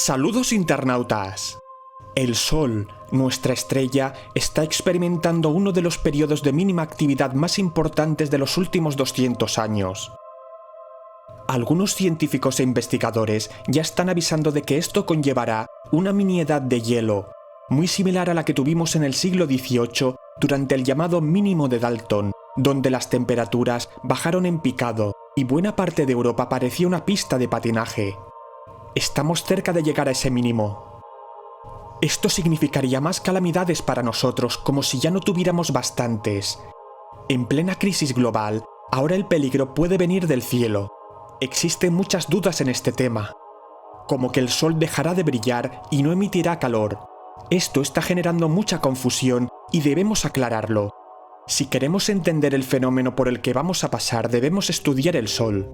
Saludos internautas. El Sol, nuestra estrella, está experimentando uno de los periodos de mínima actividad más importantes de los últimos 200 años. Algunos científicos e investigadores ya están avisando de que esto conllevará una mini-edad de hielo, muy similar a la que tuvimos en el siglo XVIII durante el llamado mínimo de Dalton, donde las temperaturas bajaron en picado y buena parte de Europa parecía una pista de patinaje. Estamos cerca de llegar a ese mínimo. Esto significaría más calamidades para nosotros, como si ya no tuviéramos bastantes. En plena crisis global, ahora el peligro puede venir del cielo. Existen muchas dudas en este tema, como que el Sol dejará de brillar y no emitirá calor. Esto está generando mucha confusión y debemos aclararlo. Si queremos entender el fenómeno por el que vamos a pasar, debemos estudiar el Sol.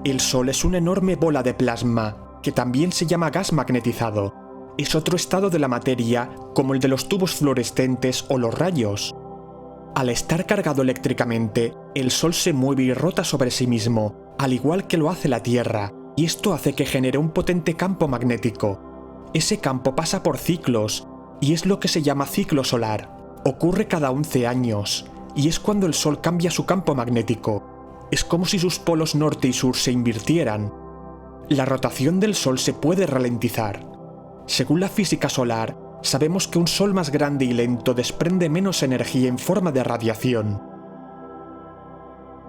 El Sol es una enorme bola de plasma, que también se llama gas magnetizado. Es otro estado de la materia, como el de los tubos fluorescentes o los rayos. Al estar cargado eléctricamente, el Sol se mueve y rota sobre sí mismo, al igual que lo hace la Tierra, y esto hace que genere un potente campo magnético. Ese campo pasa por ciclos, y es lo que se llama ciclo solar. Ocurre cada 11 años, y es cuando el Sol cambia su campo magnético. Es como si sus polos norte y sur se invirtieran. La rotación del Sol se puede ralentizar. Según la física solar, sabemos que un Sol más grande y lento desprende menos energía en forma de radiación.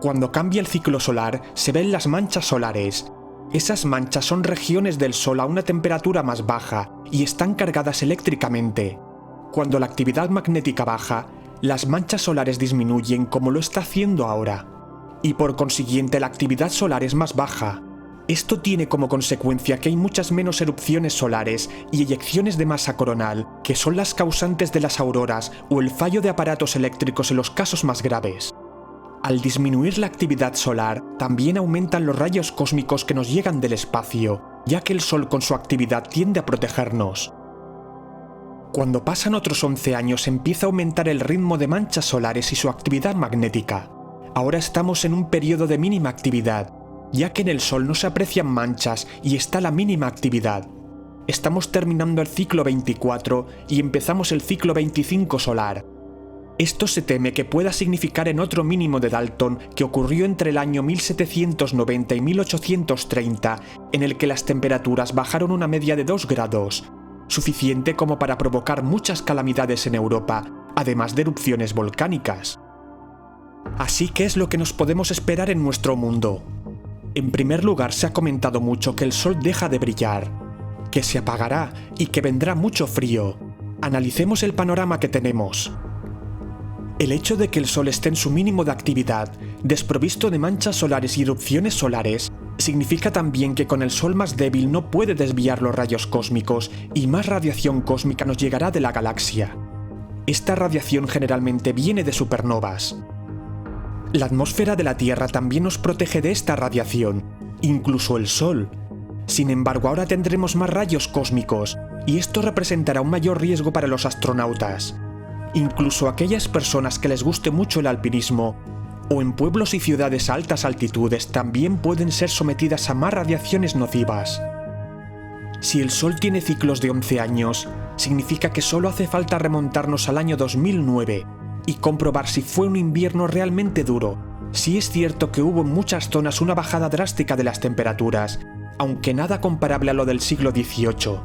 Cuando cambia el ciclo solar, se ven las manchas solares. Esas manchas son regiones del Sol a una temperatura más baja y están cargadas eléctricamente. Cuando la actividad magnética baja, las manchas solares disminuyen como lo está haciendo ahora. Y por consiguiente la actividad solar es más baja. Esto tiene como consecuencia que hay muchas menos erupciones solares y eyecciones de masa coronal, que son las causantes de las auroras o el fallo de aparatos eléctricos en los casos más graves. Al disminuir la actividad solar, también aumentan los rayos cósmicos que nos llegan del espacio, ya que el Sol con su actividad tiende a protegernos. Cuando pasan otros 11 años empieza a aumentar el ritmo de manchas solares y su actividad magnética. Ahora estamos en un periodo de mínima actividad, ya que en el Sol no se aprecian manchas y está la mínima actividad. Estamos terminando el ciclo 24 y empezamos el ciclo 25 solar. Esto se teme que pueda significar en otro mínimo de Dalton que ocurrió entre el año 1790 y 1830, en el que las temperaturas bajaron una media de 2 grados, suficiente como para provocar muchas calamidades en Europa, además de erupciones volcánicas. Así que es lo que nos podemos esperar en nuestro mundo. En primer lugar, se ha comentado mucho que el Sol deja de brillar, que se apagará y que vendrá mucho frío. Analicemos el panorama que tenemos. El hecho de que el Sol esté en su mínimo de actividad, desprovisto de manchas solares y erupciones solares, significa también que con el Sol más débil no puede desviar los rayos cósmicos y más radiación cósmica nos llegará de la galaxia. Esta radiación generalmente viene de supernovas. La atmósfera de la Tierra también nos protege de esta radiación, incluso el Sol. Sin embargo, ahora tendremos más rayos cósmicos, y esto representará un mayor riesgo para los astronautas. Incluso aquellas personas que les guste mucho el alpinismo, o en pueblos y ciudades a altas altitudes, también pueden ser sometidas a más radiaciones nocivas. Si el Sol tiene ciclos de 11 años, significa que solo hace falta remontarnos al año 2009, y comprobar si fue un invierno realmente duro. Sí es cierto que hubo en muchas zonas una bajada drástica de las temperaturas, aunque nada comparable a lo del siglo XVIII.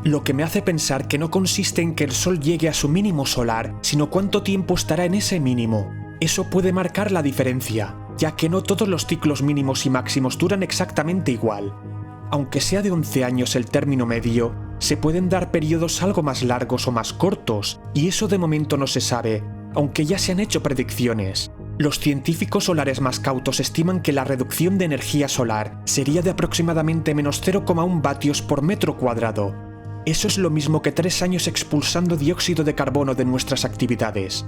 Lo que me hace pensar que no consiste en que el Sol llegue a su mínimo solar, sino cuánto tiempo estará en ese mínimo. Eso puede marcar la diferencia, ya que no todos los ciclos mínimos y máximos duran exactamente igual. Aunque sea de 11 años el término medio, se pueden dar periodos algo más largos o más cortos, y eso de momento no se sabe, aunque ya se han hecho predicciones. Los científicos solares más cautos estiman que la reducción de energía solar sería de aproximadamente menos 0,1 vatios por metro cuadrado. Eso es lo mismo que 3 años expulsando dióxido de carbono de nuestras actividades.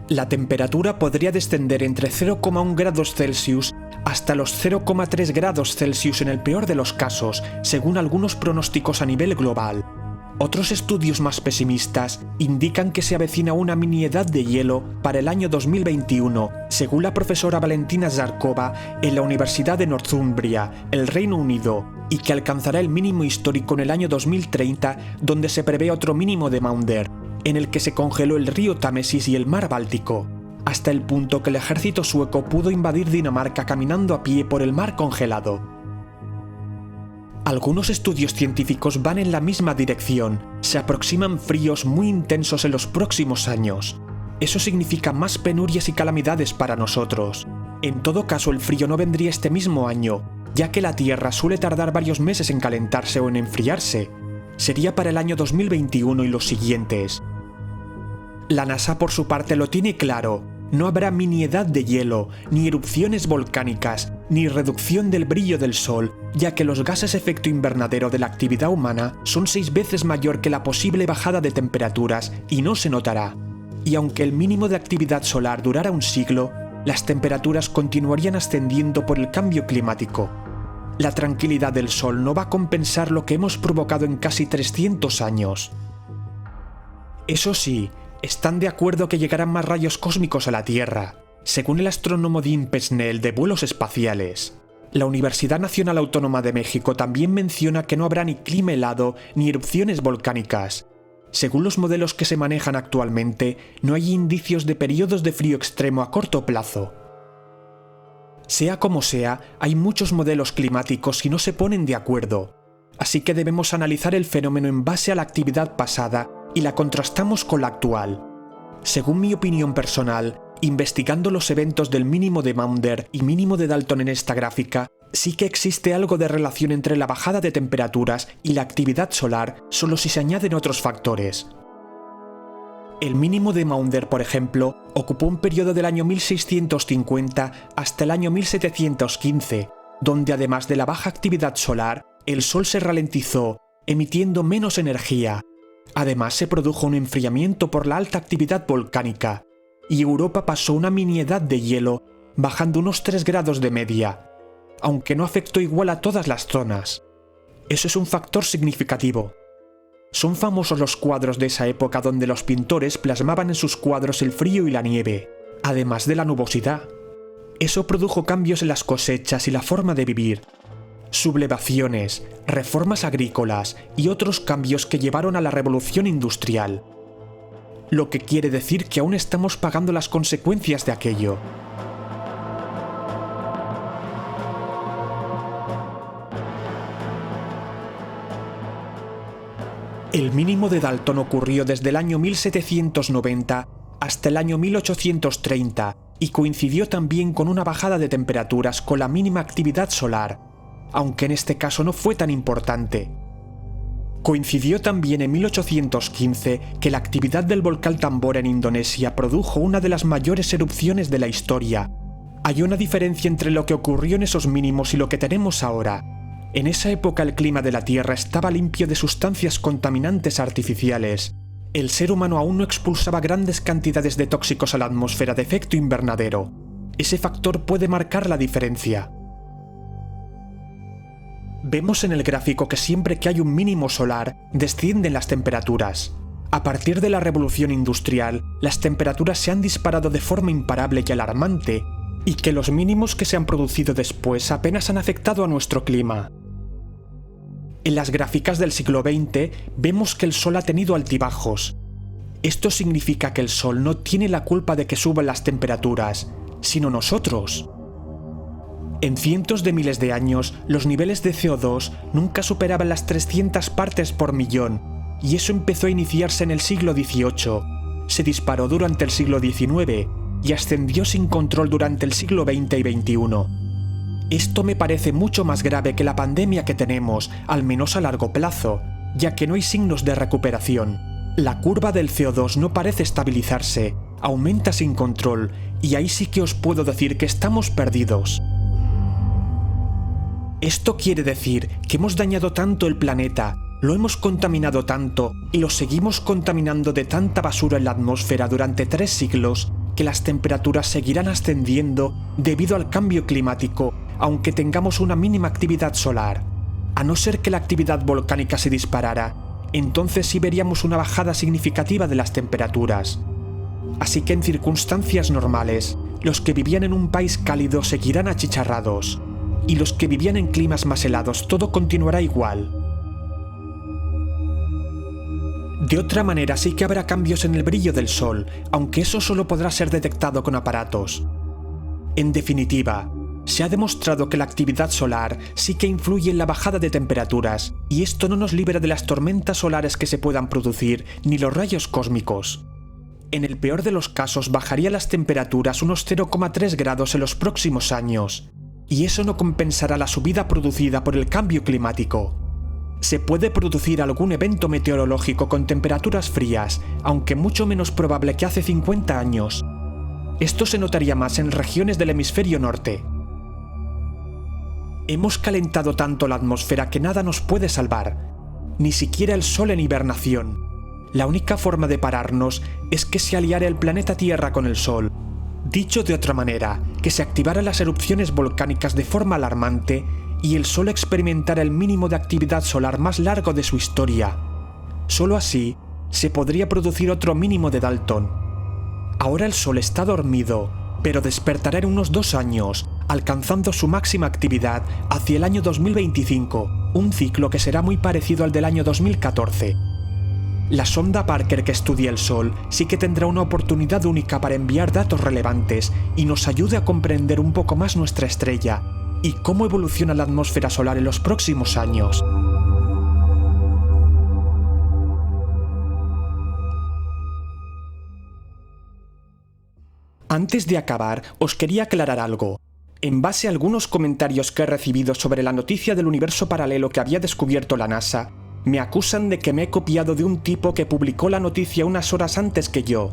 La temperatura podría descender entre 0,1 grados Celsius hasta los 0,3 grados Celsius en el peor de los casos, según algunos pronósticos a nivel global. Otros estudios más pesimistas indican que se avecina una mini-edad de hielo para el año 2021, según la profesora Valentina Zarkova en la Universidad de Northumbria, el Reino Unido, y que alcanzará el mínimo histórico en el año 2030, donde se prevé otro mínimo de Maunder, en el que se congeló el río Támesis y el mar Báltico, hasta el punto que el ejército sueco pudo invadir Dinamarca caminando a pie por el mar congelado. Algunos estudios científicos van en la misma dirección. Se aproximan fríos muy intensos en los próximos años. Eso significa más penurias y calamidades para nosotros. En todo caso, el frío no vendría este mismo año, ya que la Tierra suele tardar varios meses en calentarse o en enfriarse. Sería para el año 2021 y los siguientes. La NASA, por su parte, lo tiene claro. No habrá mini-edad de hielo, ni erupciones volcánicas, ni reducción del brillo del Sol, ya que los gases efecto invernadero de la actividad humana son 6 veces mayor que la posible bajada de temperaturas y no se notará. Y aunque el mínimo de actividad solar durara un siglo, las temperaturas continuarían ascendiendo por el cambio climático. La tranquilidad del Sol no va a compensar lo que hemos provocado en casi 300 años. Eso sí, están de acuerdo que llegarán más rayos cósmicos a la Tierra, según el astrónomo Dean Pesnel de Vuelos Espaciales. La Universidad Nacional Autónoma de México también menciona que no habrá ni clima helado ni erupciones volcánicas. Según los modelos que se manejan actualmente, no hay indicios de periodos de frío extremo a corto plazo. Sea como sea, hay muchos modelos climáticos y no se ponen de acuerdo, así que debemos analizar el fenómeno en base a la actividad pasada y la contrastamos con la actual. Según mi opinión personal, investigando los eventos del mínimo de Maunder y mínimo de Dalton en esta gráfica, sí que existe algo de relación entre la bajada de temperaturas y la actividad solar, solo si se añaden otros factores. El mínimo de Maunder, por ejemplo, ocupó un periodo del año 1650 hasta el año 1715, donde además de la baja actividad solar, el Sol se ralentizó, emitiendo menos energía. Además, se produjo un enfriamiento por la alta actividad volcánica, y Europa pasó una mini-edad de hielo, bajando unos 3 grados de media, aunque no afectó igual a todas las zonas. Eso es un factor significativo. Son famosos los cuadros de esa época donde los pintores plasmaban en sus cuadros el frío y la nieve, además de la nubosidad. Eso produjo cambios en las cosechas y la forma de vivir, sublevaciones, reformas agrícolas y otros cambios que llevaron a la revolución industrial. Lo que quiere decir que aún estamos pagando las consecuencias de aquello. El mínimo de Dalton ocurrió desde el año 1790 hasta el año 1830 y coincidió también con una bajada de temperaturas con la mínima actividad solar, aunque en este caso no fue tan importante. Coincidió también en 1815 que la actividad del volcán Tambora en Indonesia produjo una de las mayores erupciones de la historia. Hay una diferencia entre lo que ocurrió en esos mínimos y lo que tenemos ahora. En esa época el clima de la Tierra estaba limpio de sustancias contaminantes artificiales. El ser humano aún no expulsaba grandes cantidades de tóxicos a la atmósfera de efecto invernadero. Ese factor puede marcar la diferencia. Vemos en el gráfico que siempre que hay un mínimo solar, descienden las temperaturas. A partir de la revolución industrial, las temperaturas se han disparado de forma imparable y alarmante, y que los mínimos que se han producido después apenas han afectado a nuestro clima. En las gráficas del siglo XX vemos que el Sol ha tenido altibajos. Esto significa que el Sol no tiene la culpa de que suban las temperaturas, sino nosotros. En cientos de miles de años, los niveles de CO2 nunca superaban las 300 partes por millón, y eso empezó a iniciarse en el siglo XVIII. Se disparó durante el siglo XIX y ascendió sin control durante el siglo XX y XXI. Esto me parece mucho más grave que la pandemia que tenemos, al menos a largo plazo, ya que no hay signos de recuperación. La curva del CO2 no parece estabilizarse, aumenta sin control, y ahí sí que os puedo decir que estamos perdidos. Esto quiere decir que hemos dañado tanto el planeta, lo hemos contaminado tanto y lo seguimos contaminando de tanta basura en la atmósfera durante 3 siglos que las temperaturas seguirán ascendiendo debido al cambio climático, aunque tengamos una mínima actividad solar. A no ser que la actividad volcánica se disparara, entonces sí veríamos una bajada significativa de las temperaturas. Así que en circunstancias normales, los que vivían en un país cálido seguirán achicharrados, y los que vivían en climas más helados todo continuará igual. De otra manera sí que habrá cambios en el brillo del Sol, aunque eso solo podrá ser detectado con aparatos. En definitiva, se ha demostrado que la actividad solar sí que influye en la bajada de temperaturas, y esto no nos libera de las tormentas solares que se puedan producir ni los rayos cósmicos. En el peor de los casos bajarían las temperaturas unos 0,3 grados en los próximos años, y eso no compensará la subida producida por el cambio climático. Se puede producir algún evento meteorológico con temperaturas frías, aunque mucho menos probable que hace 50 años. Esto se notaría más en regiones del hemisferio norte. Hemos calentado tanto la atmósfera que nada nos puede salvar, ni siquiera el Sol en hibernación. La única forma de pararnos es que se aliara el planeta Tierra con el Sol. Dicho de otra manera, que se activaran las erupciones volcánicas de forma alarmante y el Sol experimentara el mínimo de actividad solar más largo de su historia. Solo así se podría producir otro mínimo de Dalton. Ahora el Sol está dormido, pero despertará en unos 2 años, alcanzando su máxima actividad hacia el año 2025, un ciclo que será muy parecido al del año 2014. La sonda Parker que estudia el Sol sí que tendrá una oportunidad única para enviar datos relevantes y nos ayude a comprender un poco más nuestra estrella y cómo evoluciona la atmósfera solar en los próximos años. Antes de acabar, os quería aclarar algo. En base a algunos comentarios que he recibido sobre la noticia del universo paralelo que había descubierto la NASA, me acusan de que me he copiado de un tipo que publicó la noticia unas horas antes que yo.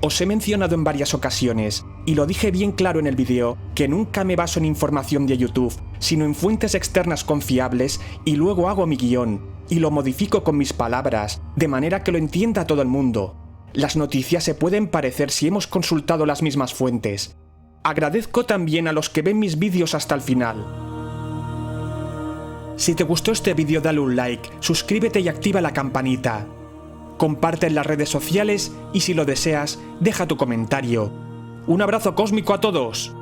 Os he mencionado en varias ocasiones, y lo dije bien claro en el vídeo, que nunca me baso en información de YouTube, sino en fuentes externas confiables, y luego hago mi guión, y lo modifico con mis palabras, de manera que lo entienda todo el mundo. Las noticias se pueden parecer si hemos consultado las mismas fuentes. Agradezco también a los que ven mis vídeos hasta el final. Si te gustó este vídeo dale un like, suscríbete y activa la campanita. Comparte en las redes sociales y si lo deseas, deja tu comentario. Un abrazo cósmico a todos.